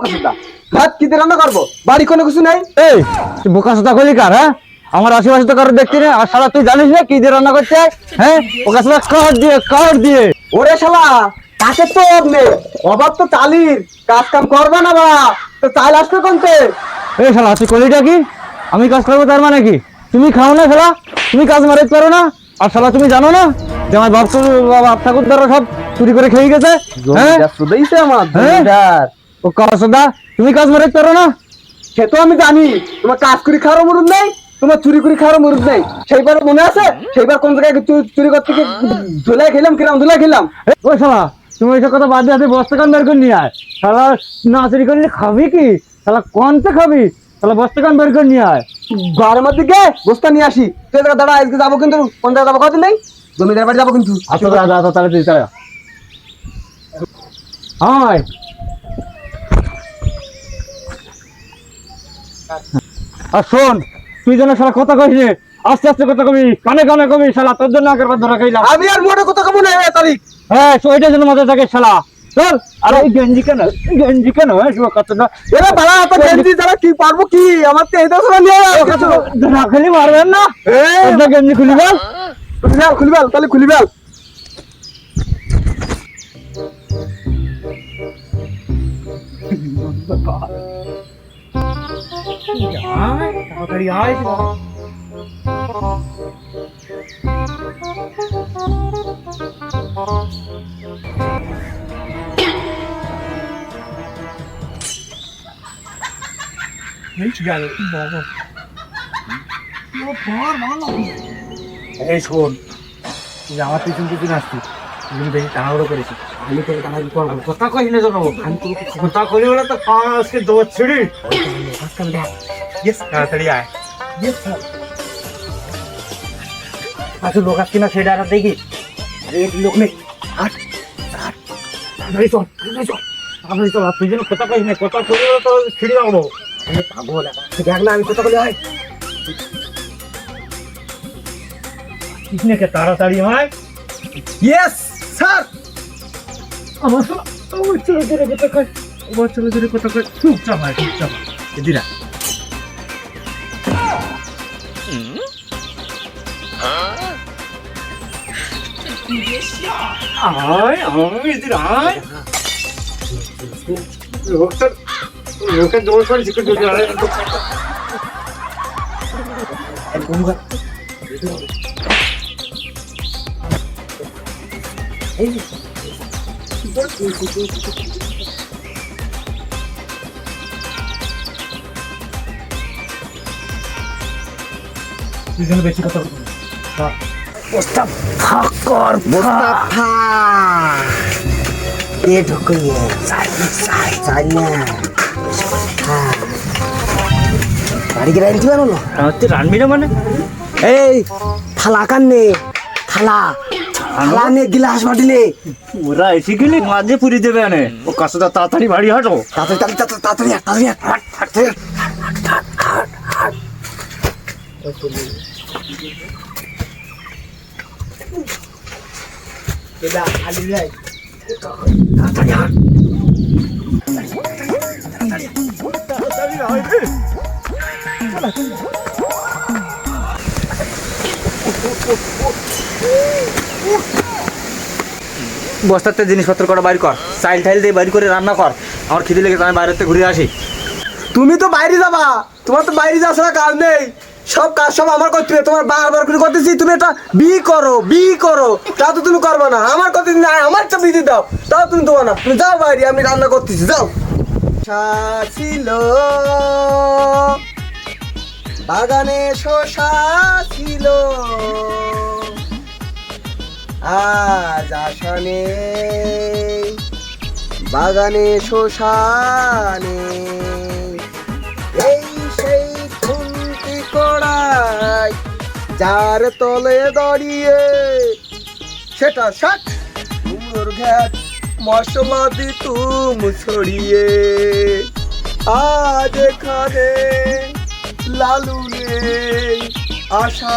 বোকাচোদা, ভাত কি দিয়ে রান্না করবো? বাড়ি কোনো কিছু নাই। এই তুই বোকাচোদা করলি কার? হ্যাঁ, আমার আশেপাশে তো কারো দেখছি না। আর শালা তুই জানিস না কি দিয়ে রান্না করতে হয়? হ্যাঁ, বোকাচোদা কার দিয়ে। ওরে শালা, কাছে তো নেই, অভাব তো চালির, কাজ কাম করবে না বাবা, তো চাল আসবে কোনতে? এই শালা তুই কলিটা কি? আমি কাজ করবো তার মানে কি? তুমি খাও না শালা, তুমি কাজ মারাইতে পারো না? আর শালা তুমি জানো না যে আমার বাপ ঠাকুর দ্বারা সব চুরি করে খেয়ে গেছে? হ্যাঁ শুধাইছে আমার হ্যাঁ? জমিদার। ও কাসদা, তুমি কাজ মারাইতে পারো না? সে তো আমি জানি, তোমার কাজ করে খাওয়ার মুরুদ নেই, তোমার চুরি করে খাওয়ার মুরুদ নেই। সেইবার মনে আছে, সেইবার কোন জায়গায় চুরি করতে গিয়ে ধুলাই খেলাম, ধুলাই খেলাম। ওই শালা তুমি ওইসব কথা বাদ দিয়ে হাতে বস্তা কান বের করে নিয়ে আয়। শালা না চুরি করলে খাবি কি? শালা কোনটা খাবি? শালা বস্তা কান বের করে নিয়ে আয়। ঘরের মধ্যে গিয়ে বস্তা নিয়ে আসি। তুই দাদা আজকে যাবো, কিন্তু কোন জায়গায় যাবো কথা নেই, জমিদার বাড়ি যাবো কিন্তু। আচ্ছা দাদা তাহলে তুই তারা হাই আর শোন, তুই যেন শালা কথা কইস নে, আস্তে আস্তে কথা কবি, কানে কানে কবি। শালা তোর জন্য আগের বার ধরা খাইলাম। আমি আর মোটে কথা কমু না এই তারিখ। হ্যাঁ ওইটা যেন মজা থাকে শালা। চল। আর ওই গেঞ্জি কেন? গেঞ্জি কেন? হ্যাঁ শুভ কথা না। এরা বাড়া তো গেঞ্জি ছাড়া কি পারবো কি? আমার তো এই দশরা নিয়ে ধরা খালি মারবেন না। ওটা গেঞ্জি খুলি বল। খুলিবাল তাহলে খুলিবাল। তাড়াতাড়ি আয়। এই শোন, তুই আমার পিছন পিছন আসছিস, তুমি বেশি তাড়াহুড়ো করেছিস। আমি তোকে তাড়াহুড়ো করবো, কথা কই না জানাবো। আমি তোকে কথা কই বলে তো আজকে দৌড় ছিড়ি। তাড়াতাড়ি আয়। আচ্ছা লোক আসছি না সেটা আর দেখি। আরে এই লোক নেই। আট আট তাড়াতাড়ি চল, তাড়াতাড়ি চল। তুই যেন কথা কইস না, কথা কই বলে তো ছিড়ি যাবো। পাগল দেখ না, আমি কথা বলে হয় কিসনে তাড়াতাড়ি হয়। Yes sir. আমার চলে ধরে কথা কয়, আমার চলে ধরে কথা কয়। চুপচাপ হয়, চুপচাপ এদিরা। আয় আয় এদিরা আয়। লোকের দৌড় করে জিজ্ঞেস করতে হয়। বেশি কথা বস্তা ফাঁক কর, বস্তা ফাঁক। এ ঢুকিয়ে চাই না বাড়ি গিয়ে রাঁধতে পারো না। তুই রানবি না মানে? এই থালা কান্নে, থালা থালা নে, গিলাস বাটি নে। ওরা এসে গেলে মাঝে পুরি দেবে আনে। ও কাছে তাড়াতাড়ি বাড়ি হাঁটো। তাড়াতাড়ি তাড়াতাড়ি তাড়াতাড়ি তাড়াতাড়ি হাট হাট হাট হাট হাট। এটা খালি যায়, তাড়াতাড়ি হাট। বস্তাতে জিনিসপত্র করা বাইর কর, চাইল টাইল দিয়ে বাইর করে রান্না কর। আমার খিদে লেগেছে, আমি বাইরেতে ঘুরে আসি। তুমি তো বাইরে যাবা, তোমার তো বাইরে যাওয়ার ছাড়া কাজ নেই। সব কাজ সব আমার করতে হবে। তোমার বারবার করে করতেছি তুমি এটা বি করো, তা তো তুমি করবে না। আমার কথা না, আমার একটা বিধি দাও, তাও তুমি দেবো না। তুমি যাও বাইরে, আমি রান্না করতেছি, যাও। ছিল বাগানে শশা ছিল, আজ আশা নেই বাগানে শশা নেই। এই সেই খুন্তি কড়াই যার তলে দাঁড়িয়ে, সেটা শাক কুমড়োর ঘ্যাট মশলা দিতুম ছড়িয়ে। আজ এখানে লালু নেই, আশা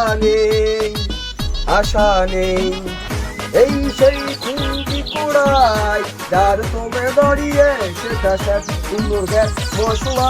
নেই, এই সেই খুন্তি জোড়াই যার তোমে দাঁড়িয়ে সেটা স্যার সুন্দর গ্যাস মশলা